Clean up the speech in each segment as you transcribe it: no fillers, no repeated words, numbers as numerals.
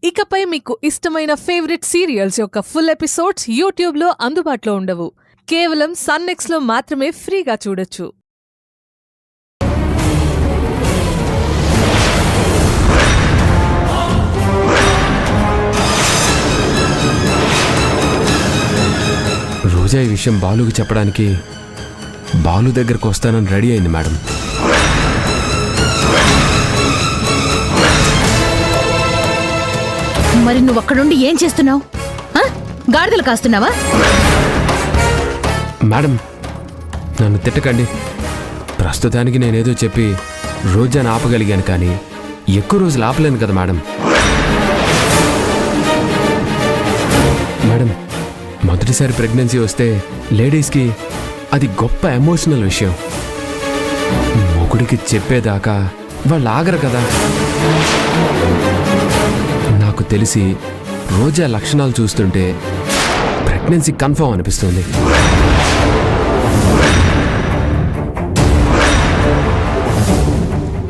ఇకపై మీకు ఇష్టమైన ఫేవరెట్ సీరియల్స్ యొక్క ఫుల్ ఎపిసోడ్స్ యూట్యూబ్లో అందుబాటులో ఉండవు. కేవలం సన్నెక్స్లో మాత్రమే ఫ్రీగా చూడొచ్చు. రోజా ఈ విషయం బాలుకి చెప్పడానికి బాలు దగ్గరకు వస్తానని రెడీ అయింది మేడం. మరి నువ్వు అక్కడుండి ఏం చేస్తున్నావు? గాడిదలు కాస్తున్నావా? మేడం నన్ను తిట్టకండి. ప్రస్తుతానికి నేనేదో చెప్పి రోజాని ఆపగలిగాను, కానీ ఎక్కువ రోజులు ఆపలేను కదా మేడం. మేడం మొదటిసారి ప్రెగ్నెన్సీ వస్తే లేడీస్కి అది గొప్ప ఎమోషనల్ విషయం. మొగుడికి చెప్పేదాకా వాళ్ళు ఆగరు కదా. నాకు తెలిసి రోజా లక్షణాలు చూస్తుంటే ప్రెగ్నెన్సీ కన్ఫర్మ్ అనిపిస్తుంది.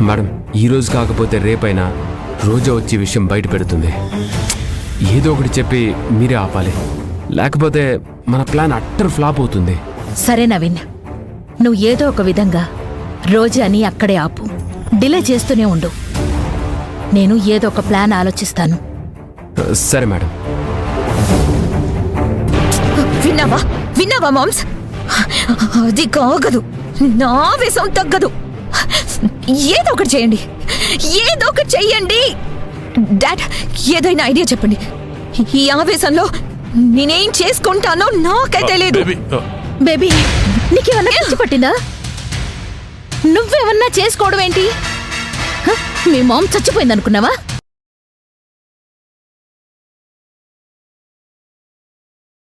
మేడం ఈరోజు కాకపోతే రేపైనా రోజా వచ్చి విషయం బయట పెడుతుంది. ఏదో ఒకటి చెప్పి మీరే ఆపాలి, లేకపోతే మన ప్లాన్ అట్టర్ ఫ్లాప్ అవుతుంది. సరే నవీన్, నువ్వు ఏదో ఒక విధంగా రోజాని అక్కడే ఆపు. డిలే చేస్తూనే ఉండు. నేను ఏదో ఒక ప్లాన్ ఆలోచిస్తాను. సరే మేడం. విన్నావా మామ్స్? అది కాగదు, నా ఆవేశం తగ్గదు. ఏదో ఒకటి చెయ్యండి. డాడ్, ఏదైనా ఐడియా చెప్పండి. ఈ ఆవేశంలో నేనేం చేసుకుంటానో నాకే తెలియదు. బేబీ, నీకేమన్నా పిచ్చి పట్టిందా? నువ్వేమన్నా చేసుకోవడం ఏంటి? మీ మామ్ చచ్చిపోయిందనుకున్నావా?